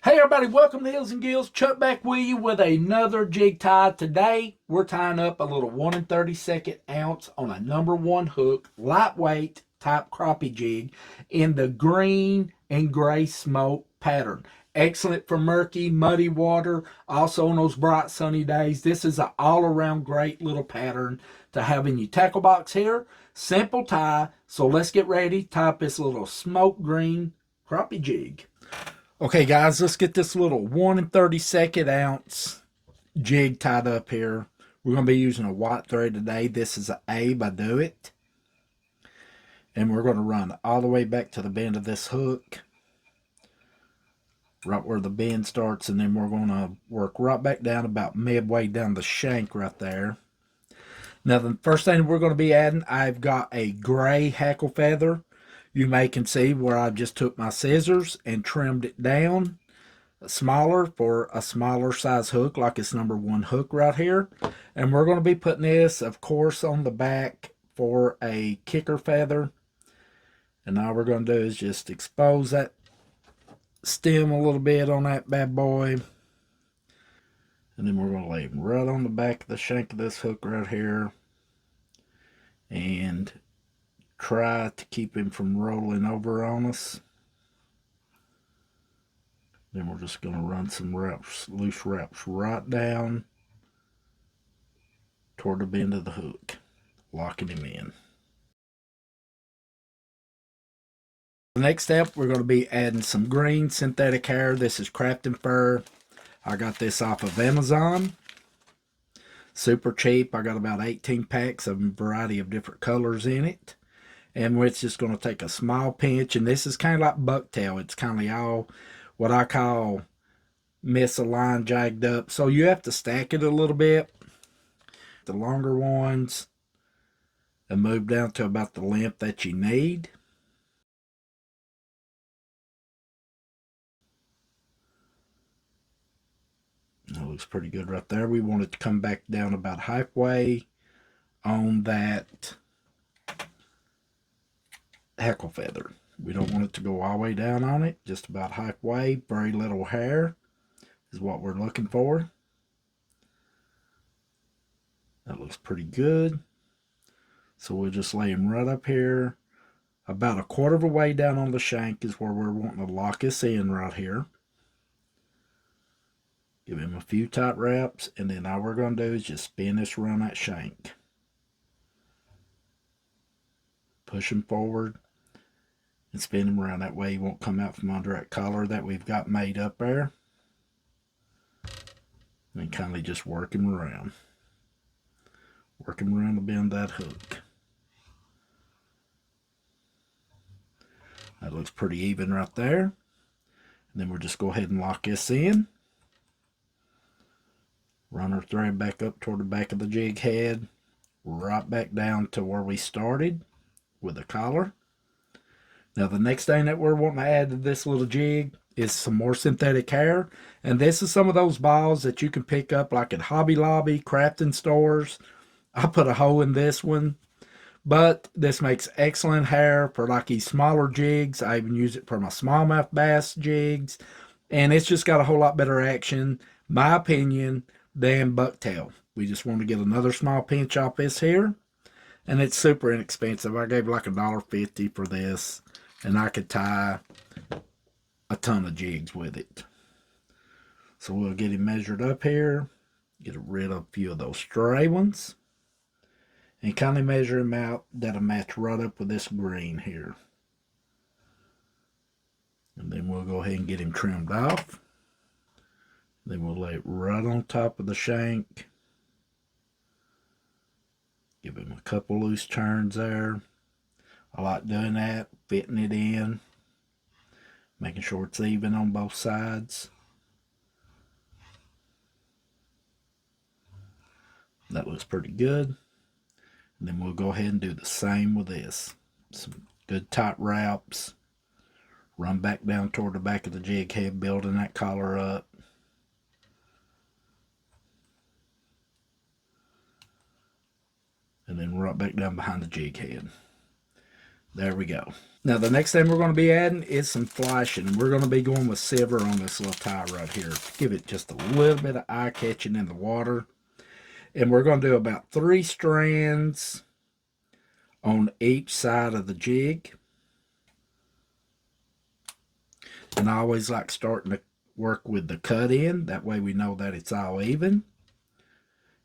Hey everybody, welcome to Hills and Gills. Chuck back with you with another jig tie. Today we're tying up a little 1 32 ounce on a number one hook, lightweight type crappie jig in the green and gray smoke pattern. Excellent for murky, muddy water, also on those bright sunny days. This is an all-around great little pattern to have in your tackle box here. Simple tie, so let's get ready to tie up this little smoke green crappie jig. Okay, guys, let's get this little 1 32 ounce jig tied up here. We're going to be using a white thread today. This is an Abe, I do it. And we're going to run all the way back to the bend of this hook, right where the bend starts, and then we're going to work right back down about midway down the shank right there. Now, the first thing we're going to be adding, I've got a gray hackle feather. You may can see where I just took my scissors and trimmed it down smaller for a smaller size hook, like it's number one hook right here. And we're going to be putting this, of course, on the back for a kicker feather. And all we're going to do is just expose that stem a little bit on that bad boy. And then we're going to lay him right on the back of the shank of this hook right here. And try to keep him from rolling over on us. Then we're just going to run some wraps, loose wraps right down toward the bend of the hook, locking him in. The next step, we're going to be adding some green synthetic hair. This is crafting fur. I got this off of Amazon. Super cheap. I got about 18 packs of a variety of different colors in it. And we're just going to take a small pinch, and this is kind of like bucktail. It's kind of all what I call misaligned, jagged up. So you have to stack it a little bit. The longer ones and move down to about the length that you need. That looks pretty good right there. We want it to come back down about halfway on that hackle feather. We don't want it to go all the way down on it, just about halfway. Very little hair is what we're looking for. That looks pretty good. So we'll just lay him right up here. About a quarter of a way down on the shank is where we're wanting to lock this in right here. Give him a few tight wraps, and then all we're going to do is just spin this around that shank. Push him forward and spin him around. That way he won't come out from under that collar that we've got made up there. And kind of just work him around. Work him around the bend of that hook. That looks pretty even right there. And then we'll just go ahead and lock this in. Run our thread back up toward the back of the jig head. Right back down to where we started with the collar. Now the next thing that we're wanting to add to this little jig is some more synthetic hair. And this is some of those balls that you can pick up like at Hobby Lobby, crafting stores. I put a hole in this one. But this makes excellent hair for like these smaller jigs. I even use it for my smallmouth bass jigs. And it's just got a whole lot better action, my opinion, than bucktail. We just want to get another small pinch off this here. And it's super inexpensive. I gave like $1.50 for this. And I could tie a ton of jigs with it. So we'll get him measured up here. Get rid of a few of those stray ones. And kind of measure him out. That'll match right up with this green here. And then we'll go ahead and get him trimmed off. Then we'll lay it right on top of the shank. Give him a couple loose turns there. I like doing that, fitting it in, making sure it's even on both sides. That looks pretty good. And then we'll go ahead and do the same with this. Some good tight wraps. Run back down toward the back of the jig head, building that collar up. And then right back down behind the jig head. There we go. Now the next thing we're going to be adding is some flashing. And we're going to be going with silver on this little tie right here. Give it just a little bit of eye catching in the water. And we're going to do about 3 strands on each side of the jig. And I always like starting to work with the cut in. That way we know that it's all even.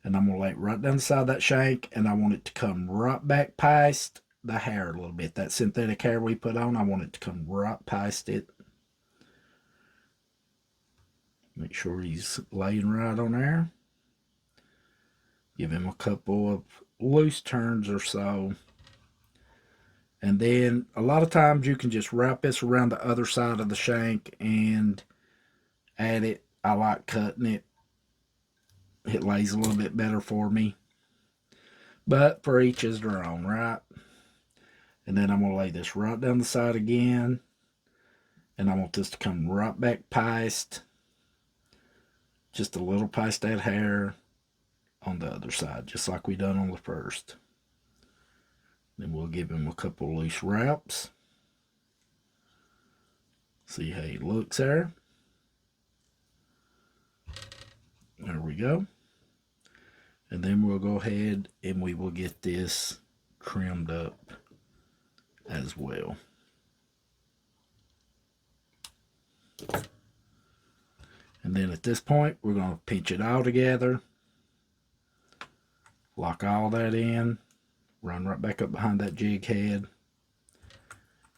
And I'm going to lay it right down the side of that shank. And I want it to come right back past the hair a little bit. That synthetic hair we put on, I want it to come right past it. Make sure he's laying right on there. Give him a couple of loose turns or so. And then a lot of times you can just wrap this around the other side of the shank and add it. I like cutting it. It lays a little bit better for me. But for each is their own, right? And then I'm going to lay this right down the side again. And I want this to come right back past, just a little past that hair on the other side, just like we done on the first. Then we'll give him a couple loose wraps. See how he looks there. There we go. And then we'll go ahead and we will get this trimmed up as well. And then at this point, we're going to pinch it all together. Lock all that in. Run right back up behind that jig head.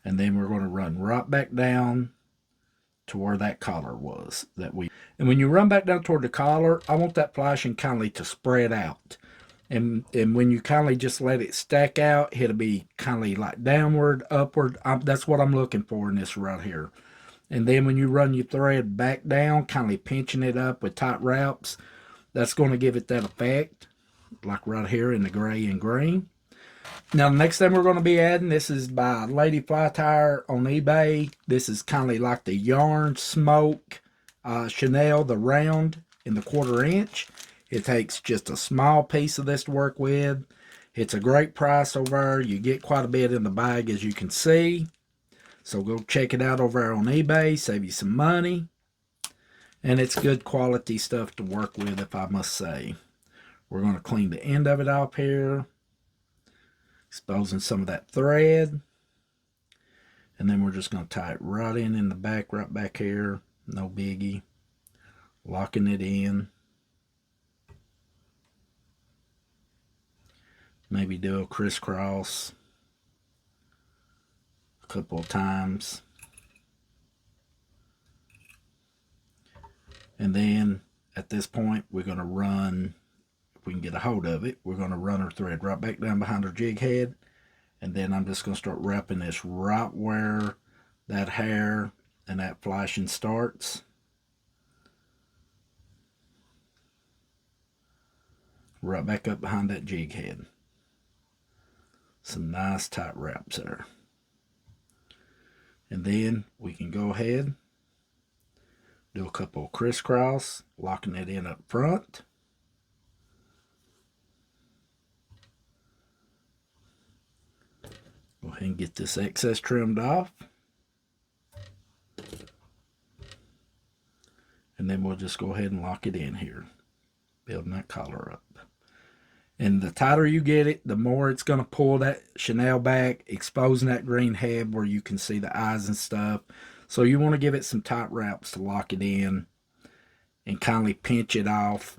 And then we're going to run right back down to where that collar was. And when you run back down toward the collar, I want that flashing kindly to spread out. And when you kindly just let it stack out, it'll be kindly like downward, upward. That's what I'm looking for in this right here. And then when you run your thread back down, kindly pinching it up with tight wraps, that's going to give it that effect, like right here in the gray and green. Now, the next thing we're going to be adding, this is by Lady Fly Tire on eBay. This is kind of like the yarn smoke Chenille, the round in the 1/4 inch. It takes just a small piece of this to work with. It's a great price over there. You get quite a bit in the bag, as you can see. So go check it out over there on eBay. Save you some money. And it's good quality stuff to work with, if I must say. We're going to clean the end of it off here, exposing some of that thread. And then we're just going to tie it right in the back, right back here. No biggie. Locking it in. Maybe do a crisscross a couple of times. And then at this point, we're going to run, if we can get a hold of it, we're going to run our thread right back down behind our jig head. And then I'm just going to start wrapping this right where that hair and that flashing starts. Right back up behind that jig head. Some nice tight wraps there. And then we can go ahead, do a couple of crisscross, locking it in up front. Go ahead and get this excess trimmed off. And then we'll just go ahead and lock it in here, building that collar up. And the tighter you get it, the more it's going to pull that chenille back, exposing that green head where you can see the eyes and stuff. So you want to give it some tight wraps to lock it in and kindly pinch it off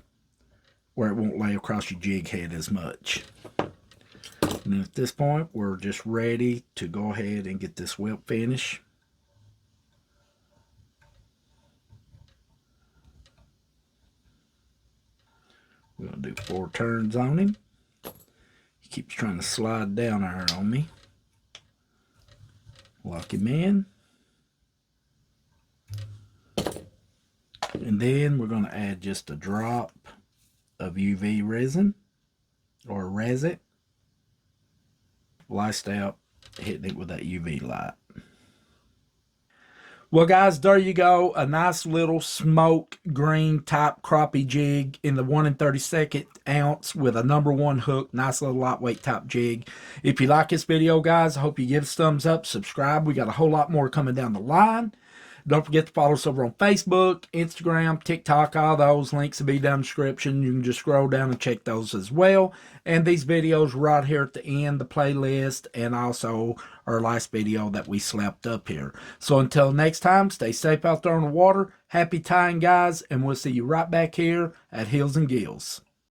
where it won't lay across your jig head as much. And then at this point, we're just ready to go ahead and get this welt finish. We're going to do 4 turns on him. He keeps trying to slide down there on me. Lock him in. And then we're going to add just a drop of UV resin or resin. Laced out, hitting it with that UV light. Well, guys, there you go. A nice little smoke green type crappie jig in the 1 32nd ounce with a #1 hook. Nice little lightweight type jig. If you like this video, guys, I hope you give us a thumbs up, subscribe. We got a whole lot more coming down the line. Don't forget to follow us over on Facebook, Instagram, TikTok. All those links will be down in the description. You can just scroll down and check those as well. And these videos right here at the end, the playlist, and also our last video that we slapped up here. So until next time, stay safe out there on the water. Happy tying, guys, and we'll see you right back here at Hills and Gills.